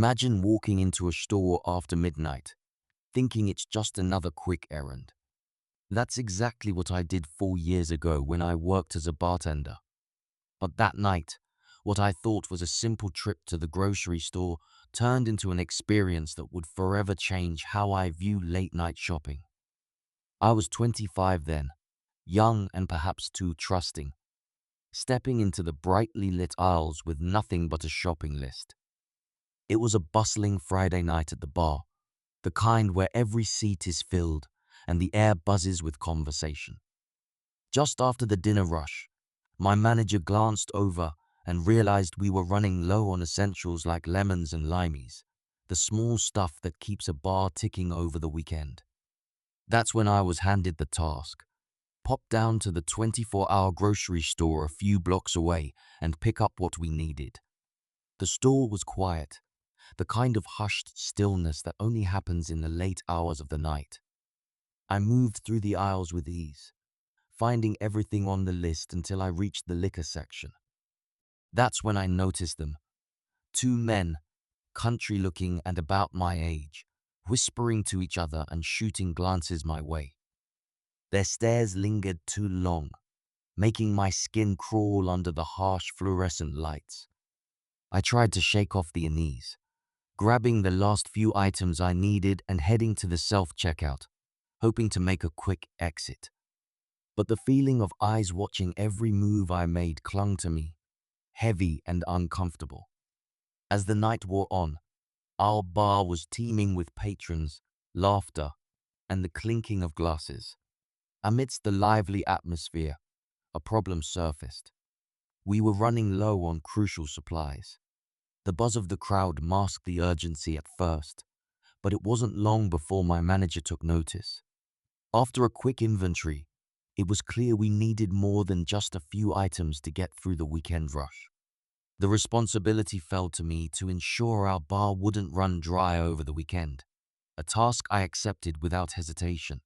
Imagine walking into a store after midnight, thinking it's just another quick errand. That's exactly what I did 4 years ago when I worked as a bartender. But that night, what I thought was a simple trip to the grocery store turned into an experience that would forever change how I view late-night shopping. I was 25 then, young and perhaps too trusting, stepping into the brightly lit aisles with nothing but a shopping list. It was a bustling Friday night at the bar, the kind where every seat is filled and the air buzzes with conversation. Just after the dinner rush, my manager glanced over and realized we were running low on essentials like lemons and limeys, the small stuff that keeps a bar ticking over the weekend. That's when I was handed the task. Pop down to the 24-hour grocery store a few blocks away and pick up what we needed. The store was quiet, the kind of hushed stillness that only happens in the late hours of the night. I moved through the aisles with ease, finding everything on the list until I reached the liquor section. That's when I noticed them. Two men, country-looking and about my age, whispering to each other and shooting glances my way. Their stares lingered too long, making my skin crawl under the harsh fluorescent lights. I tried to shake off the unease, grabbing the last few items I needed and heading to the self-checkout, hoping to make a quick exit. But the feeling of eyes watching every move I made clung to me, heavy and uncomfortable. As the night wore on, our bar was teeming with patrons, laughter, and the clinking of glasses. Amidst the lively atmosphere, a problem surfaced. We were running low on crucial supplies. The buzz of the crowd masked the urgency at first, but it wasn't long before my manager took notice. After a quick inventory, it was clear we needed more than just a few items to get through the weekend rush. The responsibility fell to me to ensure our bar wouldn't run dry over the weekend, a task I accepted without hesitation.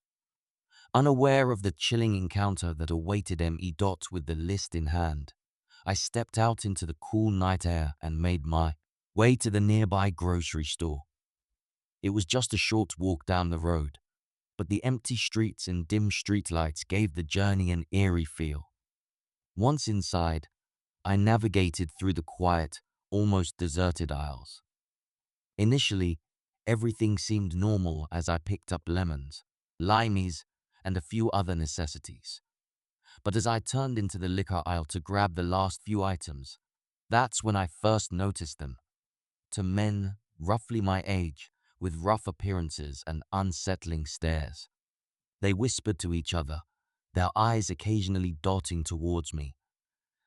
Unaware of the chilling encounter that awaited me. With the list in hand, I stepped out into the cool night air and made my way to the nearby grocery store. It was just a short walk down the road, but the empty streets and dim streetlights gave the journey an eerie feel. Once inside, I navigated through the quiet, almost deserted aisles. Initially, everything seemed normal as I picked up lemons, limeys, and a few other necessities. But as I turned into the liquor aisle to grab the last few items, that's when I first noticed them. Two men, roughly my age, with rough appearances and unsettling stares. They whispered to each other, their eyes occasionally darting towards me,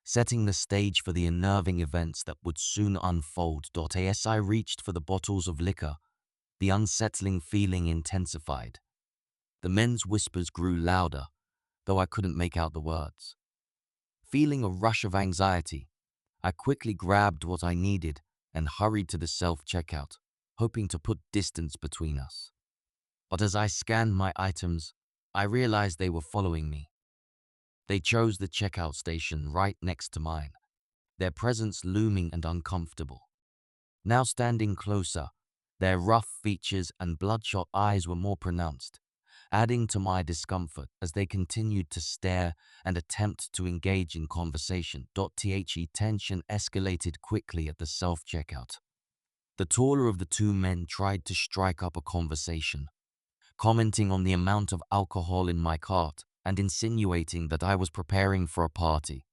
setting the stage for the unnerving events that would soon unfold. As I reached for the bottles of liquor, the unsettling feeling intensified. The men's whispers grew louder, though I couldn't make out the words. Feeling a rush of anxiety, I quickly grabbed what I needed and hurried to the self-checkout, hoping to put distance between us. But as I scanned my items, I realized they were following me. They chose the checkout station right next to mine, their presence looming and uncomfortable. Now standing closer, their rough features and bloodshot eyes were more pronounced, adding to my discomfort as they continued to stare and attempt to engage in conversation. Tension escalated quickly at the self-checkout. The taller of the two men tried to strike up a conversation, commenting on the amount of alcohol in my cart and insinuating that I was preparing for a party.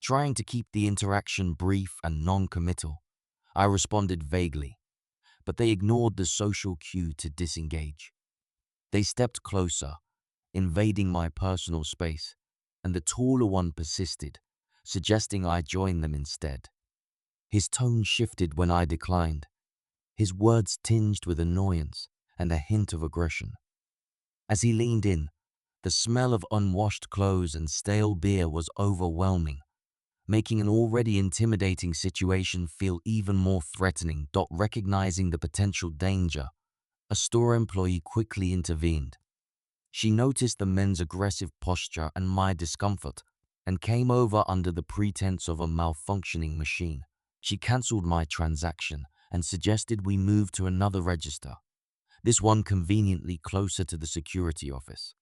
Trying to keep the interaction brief and non-committal, I responded vaguely, but they ignored the social cue to disengage. They stepped closer, invading my personal space, and the taller one persisted, suggesting I join them instead. His tone shifted when I declined, his words tinged with annoyance and a hint of aggression. As he leaned in, the smell of unwashed clothes and stale beer was overwhelming, making an already intimidating situation feel even more threatening. Recognizing the potential danger, a store employee quickly intervened. She noticed the men's aggressive posture and my discomfort, and came over under the pretense of a malfunctioning machine. She cancelled my transaction and suggested we move to another register, this one conveniently closer to the security office.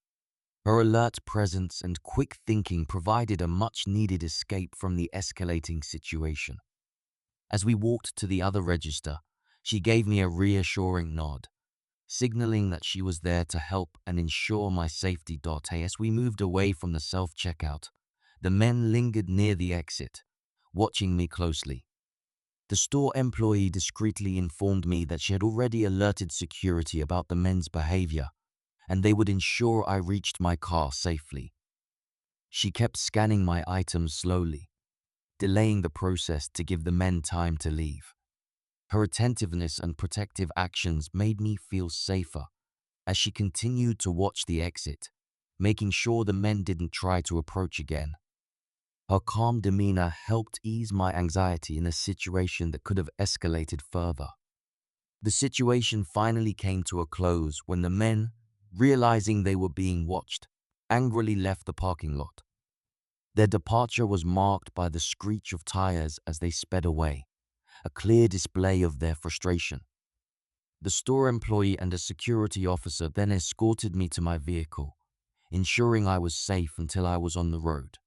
Her alert presence and quick thinking provided a much-needed escape from the escalating situation. As we walked to the other register, she gave me a reassuring nod, signaling that she was there to help and ensure my safety. As we moved away from the self-checkout, the men lingered near the exit, watching me closely. The store employee discreetly informed me that she had already alerted security about the men's behavior, and they would ensure I reached my car safely. She kept scanning my items slowly, delaying the process to give the men time to leave. Her attentiveness and protective actions made me feel safer as she continued to watch the exit, making sure the men didn't try to approach again. Her calm demeanor helped ease my anxiety in a situation that could have escalated further. The situation finally came to a close when the men, realizing they were being watched, angrily left the parking lot. Their departure was marked by the screech of tires as they sped away, a clear display of their frustration. The store employee and a security officer then escorted me to my vehicle, ensuring I was safe until I was on the road.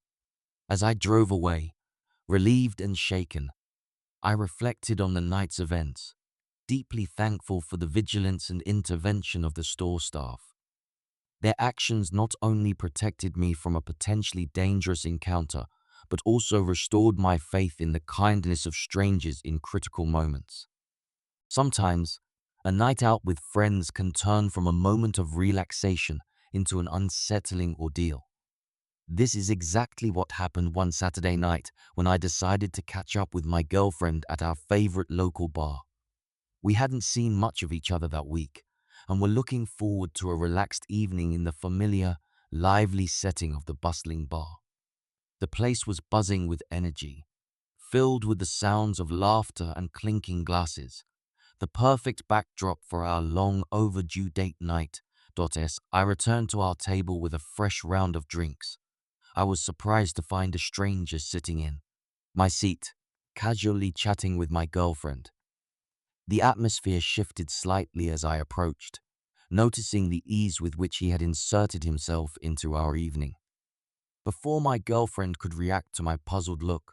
As I drove away, relieved and shaken, I reflected on the night's events, deeply thankful for the vigilance and intervention of the store staff. Their actions not only protected me from a potentially dangerous encounter, but also restored my faith in the kindness of strangers in critical moments. Sometimes, a night out with friends can turn from a moment of relaxation into an unsettling ordeal. This is exactly what happened one Saturday night when I decided to catch up with my girlfriend at our favorite local bar. We hadn't seen much of each other that week, and were looking forward to a relaxed evening in the familiar, lively setting of the bustling bar. The place was buzzing with energy, filled with the sounds of laughter and clinking glasses, the perfect backdrop for our long overdue date night. As I returned to our table with a fresh round of drinks, I was surprised to find a stranger sitting in my seat, casually chatting with my girlfriend. The atmosphere shifted slightly as I approached, noticing the ease with which he had inserted himself into our evening. Before my girlfriend could react to my puzzled look,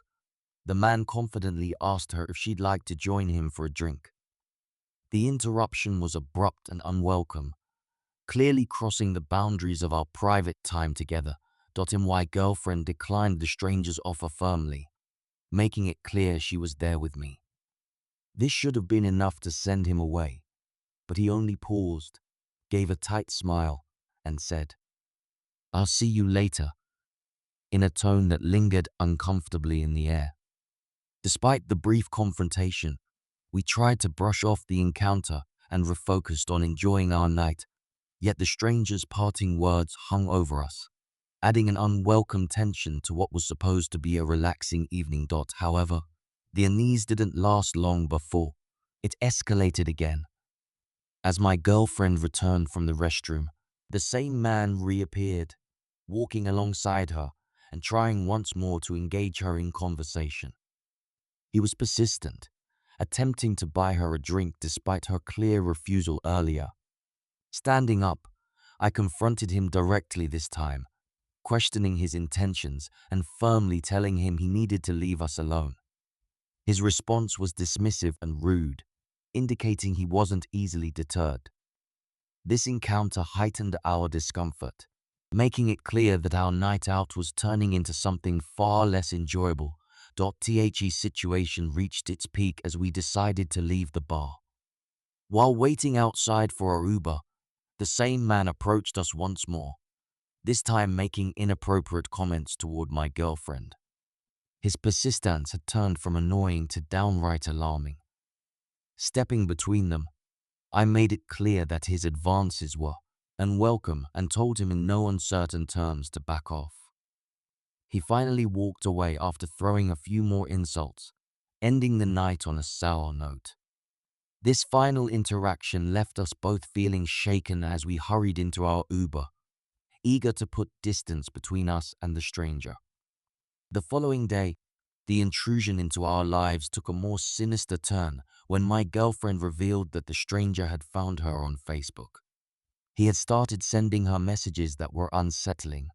the man confidently asked her if she'd like to join him for a drink. The interruption was abrupt and unwelcome, clearly crossing the boundaries of our private time together. My girlfriend declined the stranger's offer firmly, making it clear she was there with me. This should have been enough to send him away, but he only paused, gave a tight smile, and said, "I'll see you later," in a tone that lingered uncomfortably in the air. Despite the brief confrontation, we tried to brush off the encounter and refocused on enjoying our night, yet the stranger's parting words hung over us, adding an unwelcome tension to what was supposed to be a relaxing evening. However, the unease didn't last long before it escalated again. As my girlfriend returned from the restroom, the same man reappeared, walking alongside her and trying once more to engage her in conversation. He was persistent, attempting to buy her a drink despite her clear refusal earlier. Standing up, I confronted him directly this time, questioning his intentions and firmly telling him he needed to leave us alone. His response was dismissive and rude, indicating he wasn't easily deterred. This encounter heightened our discomfort, making it clear that our night out was turning into something far less enjoyable. The situation reached its peak as we decided to leave the bar. While waiting outside for our Uber, the same man approached us once more, this time making inappropriate comments toward my girlfriend. His persistence had turned from annoying to downright alarming. Stepping between them, I made it clear that his advances were unwelcome and told him in no uncertain terms to back off. He finally walked away after throwing a few more insults, ending the night on a sour note. This final interaction left us both feeling shaken as we hurried into our Uber, eager to put distance between us and the stranger. The following day, The intrusion into our lives took a more sinister turn when my girlfriend revealed that the stranger had found her on Facebook. He had started sending her messages that were unsettling,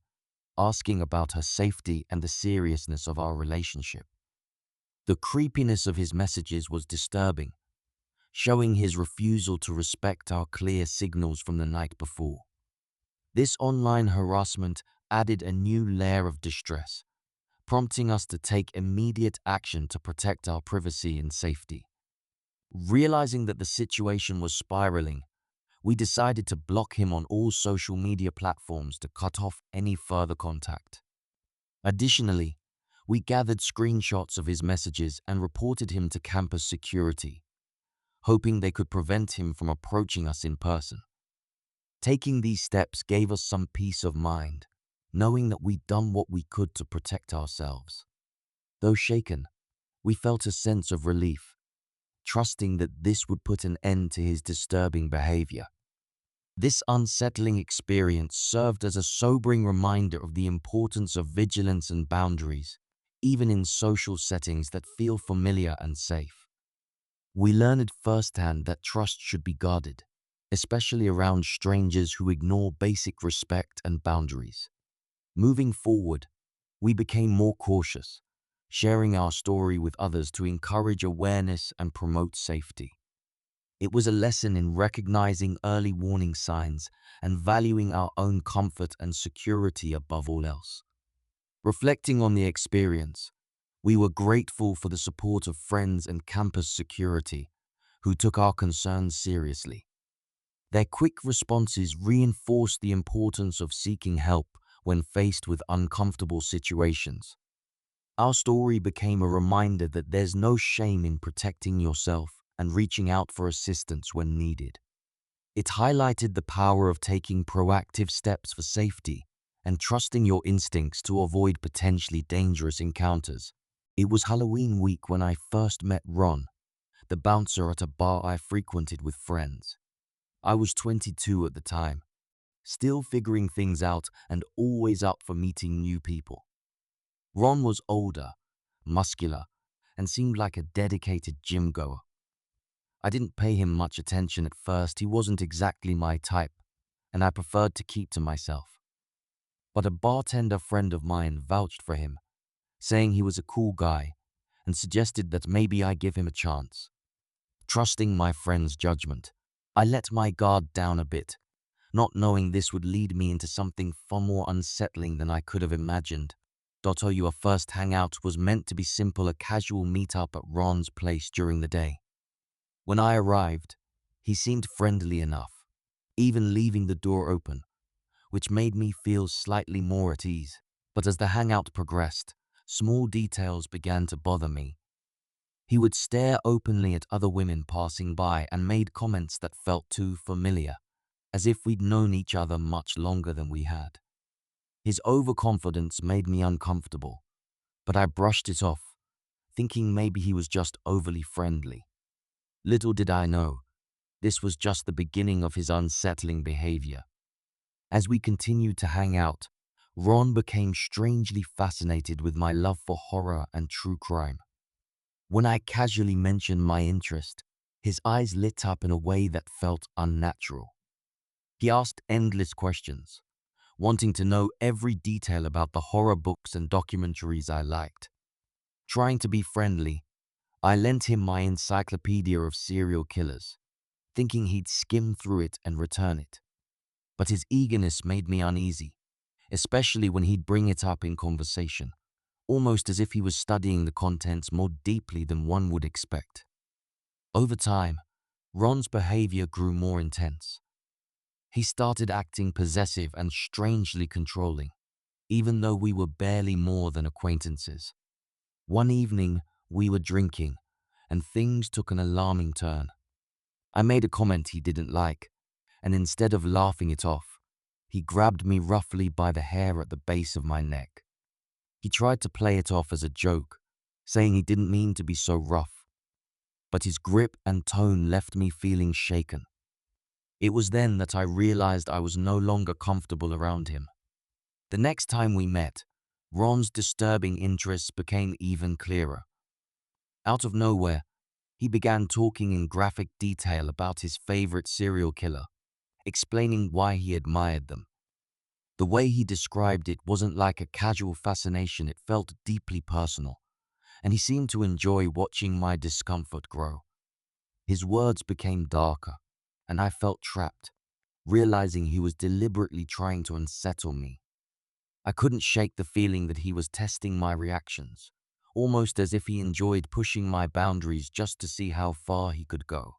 asking about her safety and the seriousness of our relationship. The creepiness of his messages was disturbing, showing his refusal to respect our clear signals from the night before. This online harassment added a new layer of distress, prompting us to take immediate action to protect our privacy and safety. Realizing that the situation was spiraling, we decided to block him on all social media platforms to cut off any further contact. Additionally, we gathered screenshots of his messages and reported him to campus security, hoping they could prevent him from approaching us in person. Taking these steps gave us some peace of mind, knowing that we'd done what we could to protect ourselves. Though shaken, we felt a sense of relief, trusting that this would put an end to his disturbing behavior. This unsettling experience served as a sobering reminder of the importance of vigilance and boundaries, even in social settings that feel familiar and safe. We learned firsthand that trust should be guarded, especially around strangers who ignore basic respect and boundaries. Moving forward, we became more cautious, sharing our story with others to encourage awareness and promote safety. It was a lesson in recognizing early warning signs and valuing our own comfort and security above all else. Reflecting on the experience, we were grateful for the support of friends and campus security who took our concerns seriously. Their quick responses reinforced the importance of seeking help when faced with uncomfortable situations. Our story became a reminder that there's no shame in protecting yourself and reaching out for assistance when needed. It highlighted the power of taking proactive steps for safety and trusting your instincts to avoid potentially dangerous encounters. It was Halloween week when I first met Ron, the bouncer at a bar I frequented with friends. I was 22 at the time, still figuring things out and always up for meeting new people. Ron was older, muscular, and seemed like a dedicated gym goer. I didn't pay him much attention at first. He wasn't exactly my type, and I preferred to keep to myself. But a bartender friend of mine vouched for him, saying he was a cool guy, and suggested that maybe I give him a chance. Trusting my friend's judgment, I let my guard down a bit, not knowing this would lead me into something far more unsettling than I could have imagined. Our first hangout was meant to be simple, a casual meetup at Ron's place during the day. When I arrived, he seemed friendly enough, even leaving the door open, which made me feel slightly more at ease. But as the hangout progressed, small details began to bother me. He would stare openly at other women passing by and made comments that felt too familiar, as if we'd known each other much longer than we had. His overconfidence made me uncomfortable, but I brushed it off, thinking maybe he was just overly friendly. Little did I know, this was just the beginning of his unsettling behavior. As we continued to hang out, Ron became strangely fascinated with my love for horror and true crime. When I casually mentioned my interest, his eyes lit up in a way that felt unnatural. He asked endless questions, wanting to know every detail about the horror books and documentaries I liked. Trying to be friendly, I lent him my encyclopedia of serial killers, thinking he'd skim through it and return it. But his eagerness made me uneasy, especially when he'd bring it up in conversation, almost as if he was studying the contents more deeply than one would expect. Over time, Ron's behavior grew more intense. He started acting possessive and strangely controlling, even though we were barely more than acquaintances. One evening, we were drinking, and things took an alarming turn. I made a comment he didn't like, and instead of laughing it off, he grabbed me roughly by the hair at the base of my neck. He tried to play it off as a joke, saying he didn't mean to be so rough, but his grip and tone left me feeling shaken. It was then that I realized I was no longer comfortable around him. The next time we met, Ron's disturbing interests became even clearer. Out of nowhere, he began talking in graphic detail about his favorite serial killer, explaining why he admired them. The way he described it wasn't like a casual fascination, it felt deeply personal, and he seemed to enjoy watching my discomfort grow. His words became darker, and I felt trapped, realizing he was deliberately trying to unsettle me. I couldn't shake the feeling that he was testing my reactions, almost as if he enjoyed pushing my boundaries just to see how far he could go.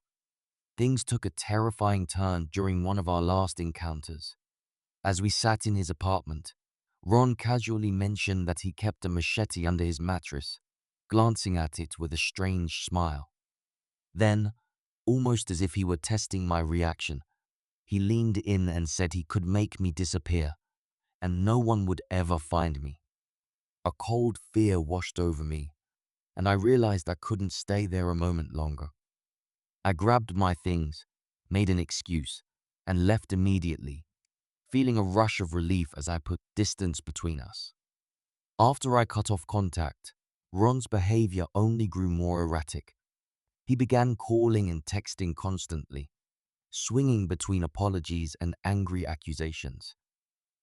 Things took a terrifying turn during one of our last encounters. As we sat in his apartment, Ron casually mentioned that he kept a machete under his mattress, glancing at it with a strange smile. Then, almost as if he were testing my reaction, he leaned in and said he could make me disappear, and no one would ever find me. A cold fear washed over me, and I realized I couldn't stay there a moment longer. I grabbed my things, made an excuse, and left immediately, feeling a rush of relief as I put distance between us. After I cut off contact, Ron's behavior only grew more erratic. He began calling and texting constantly, swinging between apologies and angry accusations.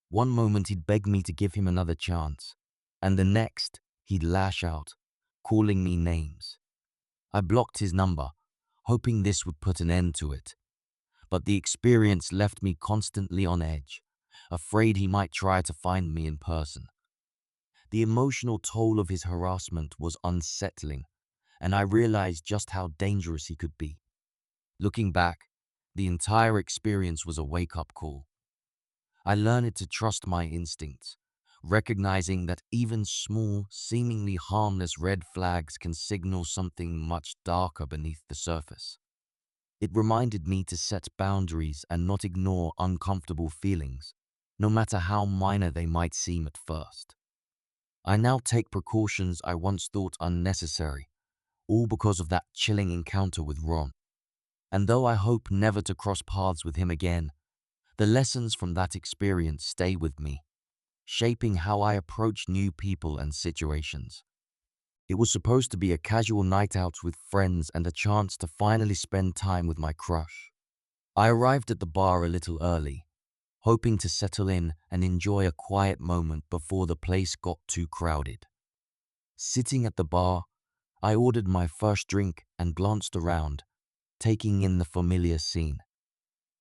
One moment he'd beg me to give him another chance, and the next he'd lash out, calling me names. I blocked his number, hoping this would put an end to it. But the experience left me constantly on edge, afraid he might try to find me in person. The emotional toll of his harassment was unsettling, and I realized just how dangerous he could be. Looking back, the entire experience was a wake-up call. I learned to trust my instincts, recognizing that even small, seemingly harmless red flags can signal something much darker beneath the surface. It reminded me to set boundaries and not ignore uncomfortable feelings, no matter how minor they might seem at first. I now take precautions I once thought unnecessary, all because of that chilling encounter with Ron. And though I hope never to cross paths with him again, the lessons from that experience stay with me, shaping how I approach new people and situations. It was supposed to be a casual night out with friends and a chance to finally spend time with my crush. I arrived at the bar a little early, hoping to settle in and enjoy a quiet moment before the place got too crowded. Sitting at the bar, I ordered my first drink and glanced around, taking in the familiar scene.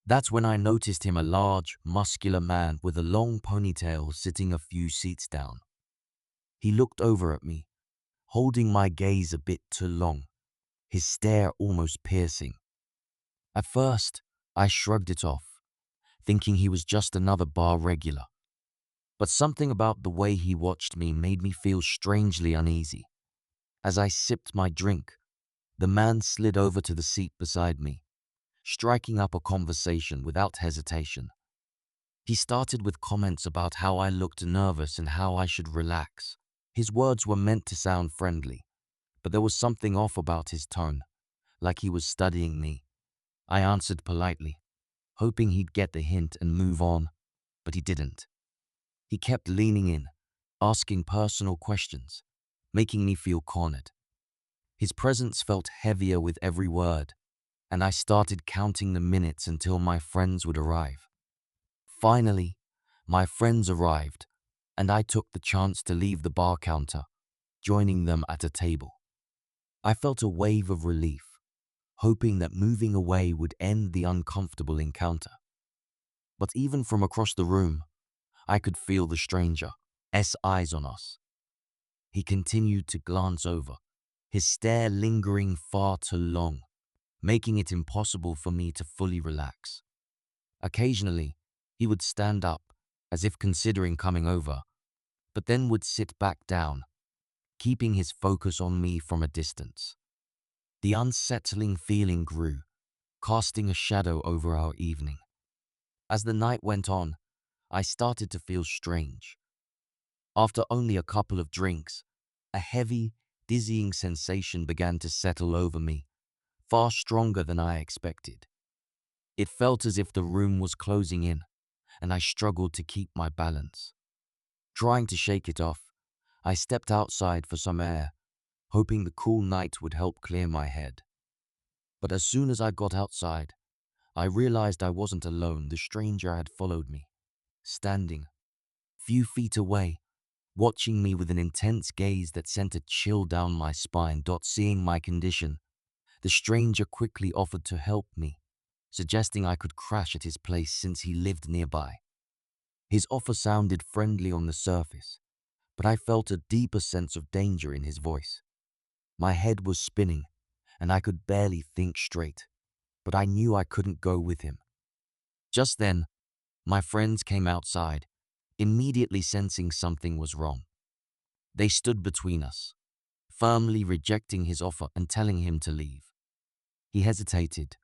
That's when I noticed him, a large, muscular man with a long ponytail sitting a few seats down. He looked over at me, holding my gaze a bit too long, his stare almost piercing. At first, I shrugged it off, thinking he was just another bar regular. But something about the way he watched me made me feel strangely uneasy. As I sipped my drink, the man slid over to the seat beside me, striking up a conversation without hesitation. He started with comments about how I looked nervous and how I should relax. His words were meant to sound friendly, but there was something off about his tone, like he was studying me. I answered politely, hoping he'd get the hint and move on, but he didn't. He kept leaning in, asking personal questions, making me feel cornered. His presence felt heavier with every word, and I started counting the minutes until my friends would arrive. Finally, my friends arrived, and I took the chance to leave the bar counter, joining them at a table. I felt a wave of relief, hoping that moving away would end the uncomfortable encounter. But even from across the room, I could feel the stranger's eyes on us. He continued to glance over, his stare lingering far too long, making it impossible for me to fully relax. Occasionally, he would stand up, as if considering coming over, but then would sit back down, keeping his focus on me from a distance. The unsettling feeling grew, casting a shadow over our evening. As the night went on, I started to feel strange. After only a couple of drinks, a heavy, dizzying sensation began to settle over me, far stronger than I expected. It felt as if the room was closing in, and I struggled to keep my balance. Trying to shake it off, I stepped outside for some air, hoping the cool night would help clear my head. But as soon as I got outside, I realized I wasn't alone. The stranger had followed me, standing few feet away, watching me with an intense gaze that sent a chill down my spine. Seeing my condition, the stranger quickly offered to help me, suggesting I could crash at his place since he lived nearby. His offer sounded friendly on the surface, but I felt a deeper sense of danger in his voice. My head was spinning, and I could barely think straight, but I knew I couldn't go with him. Just then, my friends came outside, immediately sensing something was wrong. They stood between us, firmly rejecting his offer and telling him to leave. He hesitated,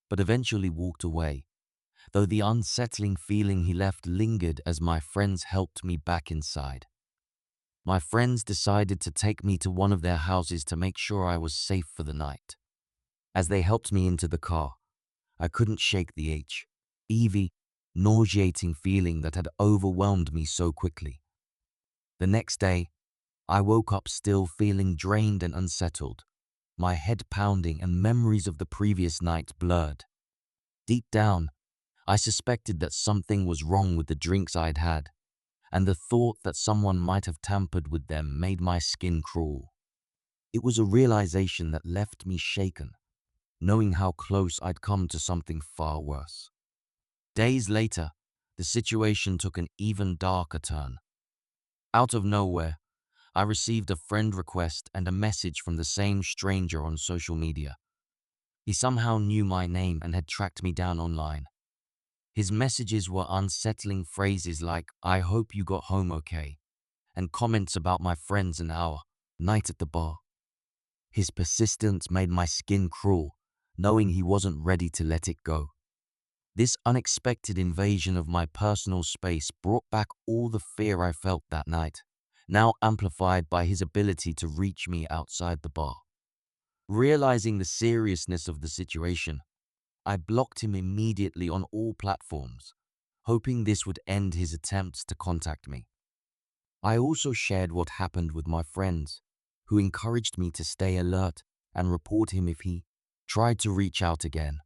but eventually walked away, though the unsettling feeling he left lingered as my friends helped me back inside. My friends decided to take me to one of their houses to make sure I was safe for the night. As they helped me into the car, I couldn't shake the heavy, nauseating feeling that had overwhelmed me so quickly. The next day, I woke up still feeling drained and unsettled, my head pounding and memories of the previous night blurred. Deep down, I suspected that something was wrong with the drinks I'd had, and the thought that someone might have tampered with them made my skin crawl. It was a realization that left me shaken, knowing how close I'd come to something far worse. Days later, the situation took an even darker turn. Out of nowhere, I received a friend request and a message from the same stranger on social media. He somehow knew my name and had tracked me down online. His messages were unsettling phrases like, "I hope you got home okay," and comments about my friends and our night at the bar. His persistence made my skin crawl, knowing he wasn't ready to let it go. This unexpected invasion of my personal space brought back all the fear I felt that night, now amplified by his ability to reach me outside the bar. Realizing the seriousness of the situation, I blocked him immediately on all platforms, hoping this would end his attempts to contact me. I also shared what happened with my friends, who encouraged me to stay alert and report him if he tried to reach out again.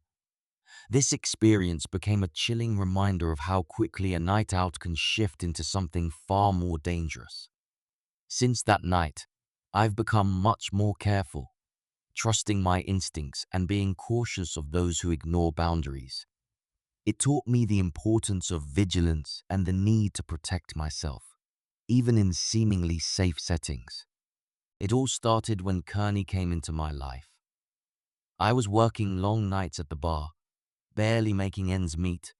This experience became a chilling reminder of how quickly a night out can shift into something far more dangerous. Since that night, I've become much more careful, trusting my instincts and being cautious of those who ignore boundaries. It taught me the importance of vigilance and the need to protect myself, even in seemingly safe settings. It all started when Kearney came into my life. I was working long nights at the bar, barely making ends meet,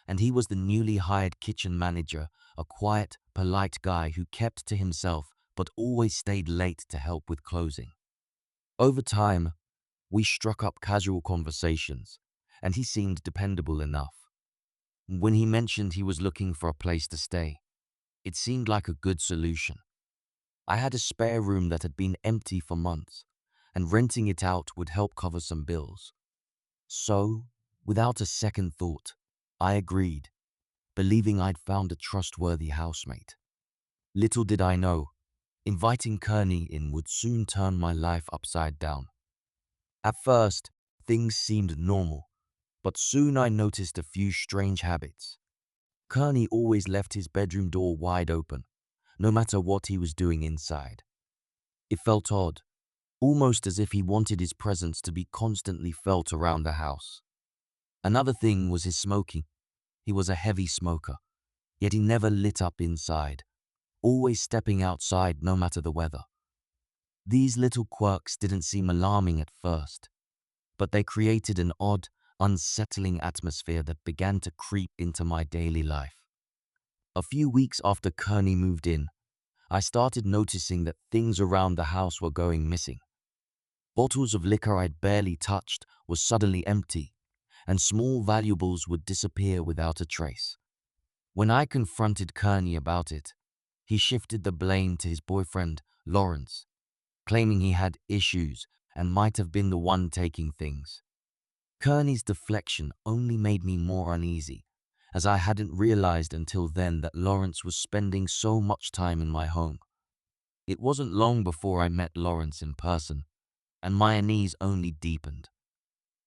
and he was the newly hired kitchen manager, a quiet, polite guy who kept to himself but always stayed late to help with closing. Over time, we struck up casual conversations, and he seemed dependable enough. When he mentioned he was looking for a place to stay, it seemed like a good solution. I had a spare room that had been empty for months, and renting it out would help cover some bills. So, without a second thought, I agreed, believing I'd found a trustworthy housemate. Little did I know, inviting Kearney in would soon turn my life upside down. At first, things seemed normal, but soon I noticed a few strange habits. Kearney always left his bedroom door wide open, no matter what he was doing inside. It felt odd, almost as if he wanted his presence to be constantly felt around the house. Another thing was his smoking. He was a heavy smoker, yet he never lit up inside, always stepping outside no matter the weather. These little quirks didn't seem alarming at first, but they created an odd, unsettling atmosphere that began to creep into my daily life. A few weeks after Kearney moved in, I started noticing that things around the house were going missing. Bottles of liquor I'd barely touched were suddenly empty, and small valuables would disappear without a trace. When I confronted Kearney about it, he shifted the blame to his boyfriend, Lawrence, claiming he had issues and might have been the one taking things. Kearney's deflection only made me more uneasy, as I hadn't realized until then that Lawrence was spending so much time in my home. It wasn't long before I met Lawrence in person, and my unease only deepened.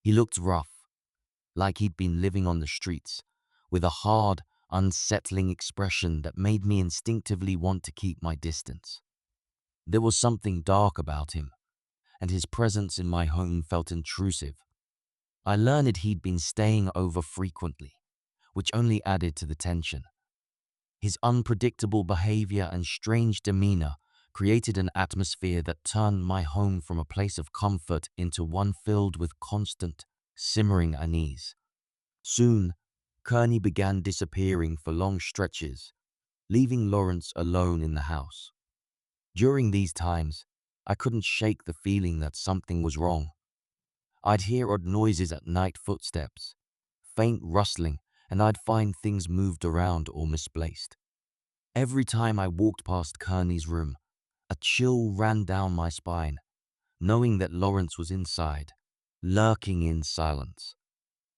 He looked rough, like he'd been living on the streets, with a hard, unsettling expression that made me instinctively want to keep my distance. There was something dark about him, and his presence in my home felt intrusive. I learned he'd been staying over frequently, which only added to the tension. His unpredictable behavior and strange demeanor created an atmosphere that turned my home from a place of comfort into one filled with constant, simmering unease. Soon, Kearney began disappearing for long stretches, leaving Lawrence alone in the house. During these times, I couldn't shake the feeling that something was wrong. I'd hear odd noises at night, footsteps, faint rustling, and I'd find things moved around or misplaced. Every time I walked past Kearney's room, a chill ran down my spine, knowing that Lawrence was inside, lurking in silence.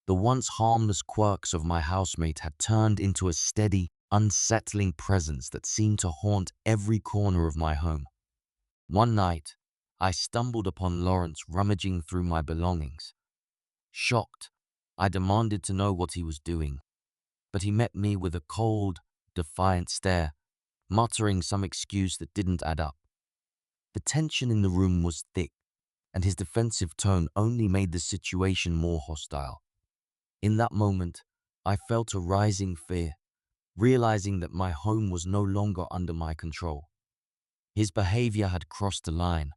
The once harmless quirks of my housemate had turned into a steady, unsettling presence that seemed to haunt every corner of my home. One night, I stumbled upon Lawrence rummaging through my belongings. Shocked, I demanded to know what he was doing, but he met me with a cold, defiant stare, muttering some excuse that didn't add up. The tension in the room was thick, and his defensive tone only made the situation more hostile. In that moment, I felt a rising fear, realizing that my home was no longer under my control. His behavior had crossed a line,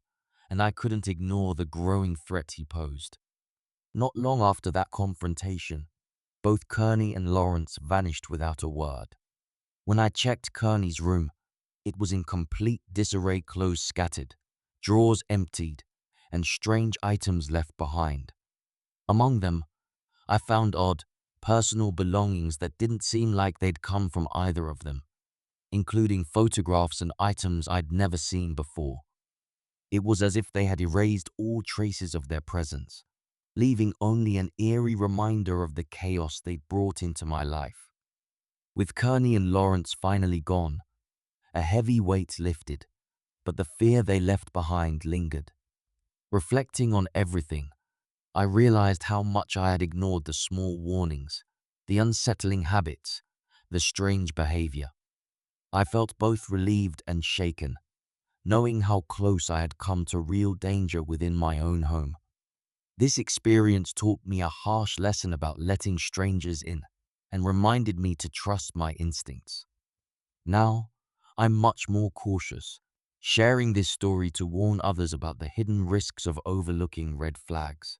and I couldn't ignore the growing threat he posed. Not long after that confrontation, both Kearney and Lawrence vanished without a word. When I checked Kearney's room, it was in complete disarray, clothes scattered, drawers emptied, and strange items left behind. Among them, I found odd, personal belongings that didn't seem like they'd come from either of them, including photographs and items I'd never seen before. It was as if they had erased all traces of their presence, leaving only an eerie reminder of the chaos they'd brought into my life. With Kearney and Lawrence finally gone, a heavy weight lifted, but the fear they left behind lingered. Reflecting on everything, I realized how much I had ignored the small warnings, the unsettling habits, the strange behavior. I felt both relieved and shaken, knowing how close I had come to real danger within my own home. This experience taught me a harsh lesson about letting strangers in and reminded me to trust my instincts. Now, I'm much more cautious, sharing this story to warn others about the hidden risks of overlooking red flags.